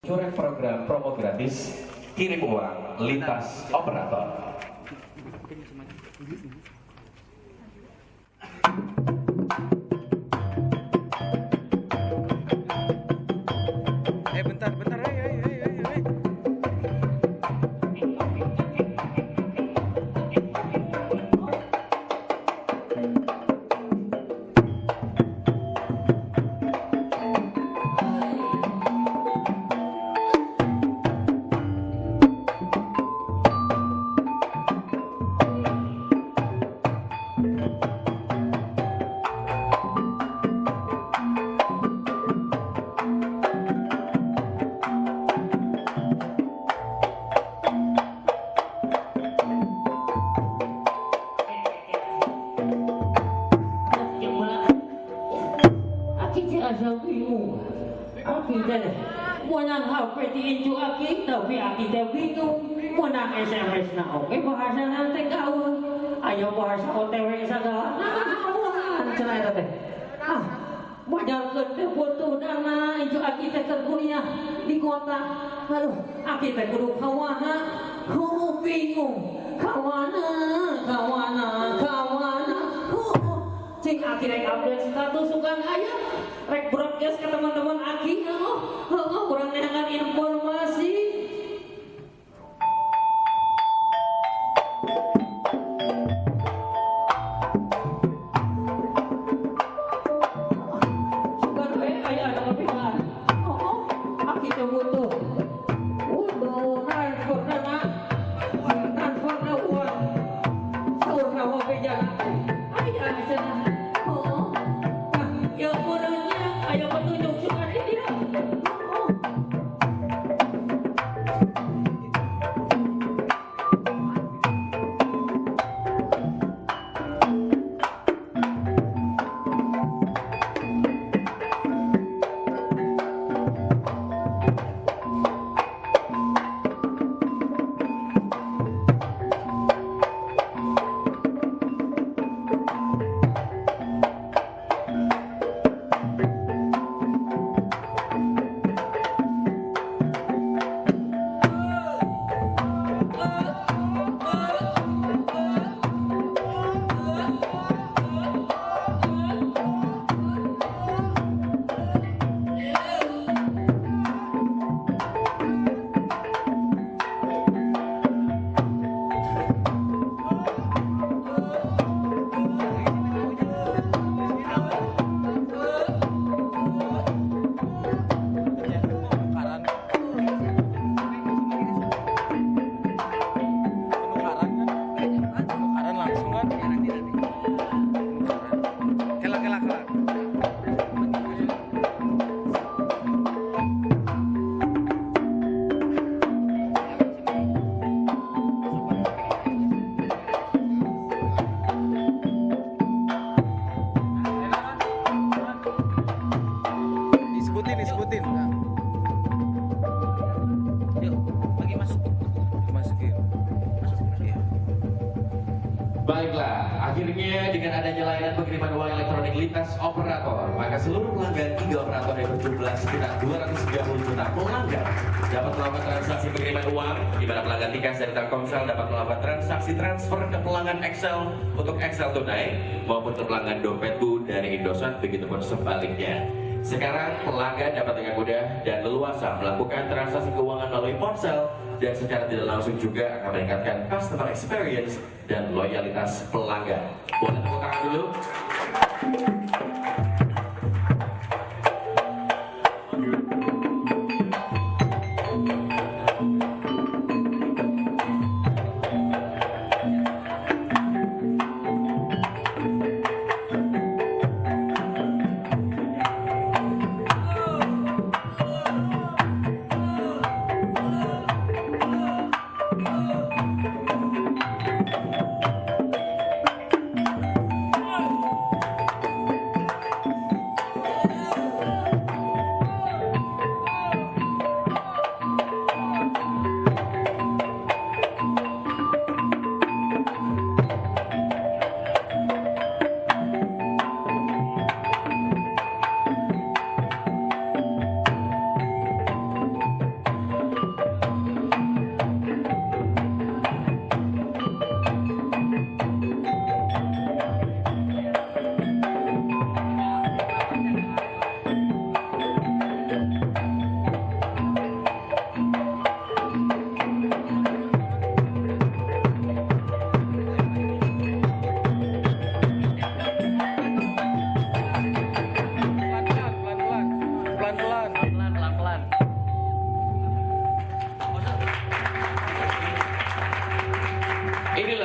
Curek program promo gratis, kirim uang lintas operator. Bentar, hey. Munang HP diinju aki, tapi aki teh bingung. Munang SMS na oke, bahasa nanti gaul. Ayo bahasa OTW segala. Cenah eta teh. Bajalkeun teh butuh dana inju aki teh keur kuliah di kota. Aduh, aki teh kudu kawana. Bingung. Kawana. Cing aki rek update status sukan aya. Rek broadcast ke teman-teman aki. Kurang nehangan informasi. Sukan aya ada kepikiran. Aki teh butuh transfer dana. Transfer na uang. Saur na hobi jana. Aya cenah. Ya menurutnya ayo petunjuk sukan ini. Disebutin. Yuk, bagi masukin. Iya. Baiklah, akhirnya dengan adanya layanan pengiriman uang elektronik lintas operator, maka seluruh pelanggan 3 operator yang berjumlah sekitar 230 juta pelanggan dapat melakukan transaksi pengiriman uang, di mana pelanggan Tikas dari Telkomsel dapat melakukan transaksi transfer ke pelanggan Excel untuk Excel tunai maupun ke pelanggan dompetku dari Indosat, begitupun sebaliknya. Sekarang pelanggan dapat dengan mudah dan leluasa melakukan transaksi keuangan melalui ponsel dan secara tidak langsung juga akan meningkatkan customer experience dan loyalitas pelanggan. Boleh tepuk tangan dulu?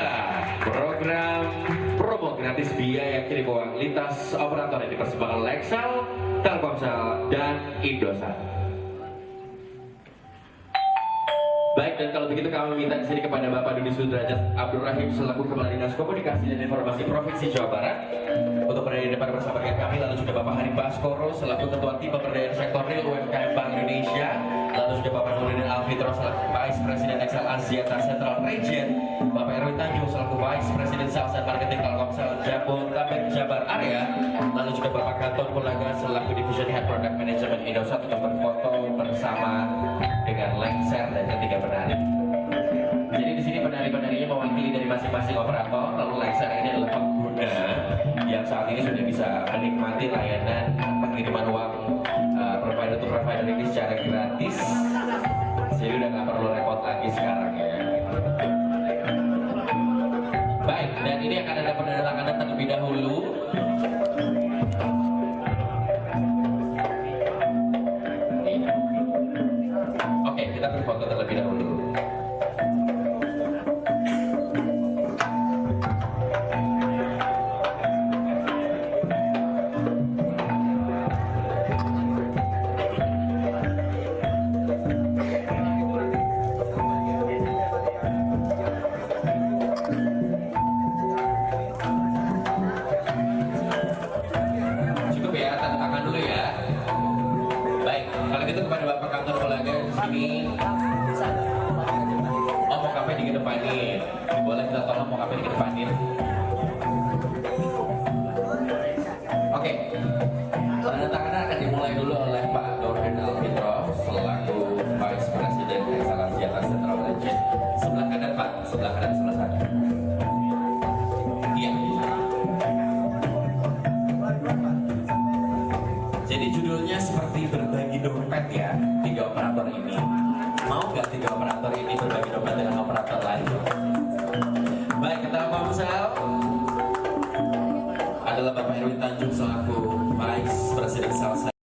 inilah program promo gratis biaya kirim uang lintas operator yang dipersembahkan Lexel, Telkomsel, dan Indosat. Baik, dan kalau begitu kami minta di sini kepada Bapak Dudi Sudrajat Abdul Rahim selaku Kepala Dinas Komunikasi dan Informasi Provinsi Jawa Barat untuk berada di depan bersama dengan kami, lalu juga Bapak Hari Baskoro selaku Ketua Tim Pemberdayaan Sektor Real UMKM Bank Indonesia, lalu juga Bapak Nurdin Alfitro selaku Vice President Excel Asia Central Region, Bapak Erwin Tanjung selaku Vice President Sales and Marketing Telkomsel Jabodetabek Jabar Area, lalu juga Bapak Kantor Pulaga selaku Division Head Product Management Indosat untuk berfoto bersama dengan lengser dan ketiga penari. Jadi di sini penari-penarinya mewakili dari masing-masing operator, lalu lengser ini adalah pengguna yang saat ini sudah bisa menikmati layanan pengiriman uang provider to provider ini secara gratis. Jadi udah nggak perlu repot lagi sekarang ya. Baik, dan ini akan ada penandatanganan terlebih dahulu. Oke, kita berfoto terlebih dahulu. Cukup ya, tanda tangan dulu ya. Baik, kalau gitu kepada Bapak Kantor Pulaga di sini. Oh, mau kafe dikedepanin. Boleh kita tolong mau kafe dikedepanin.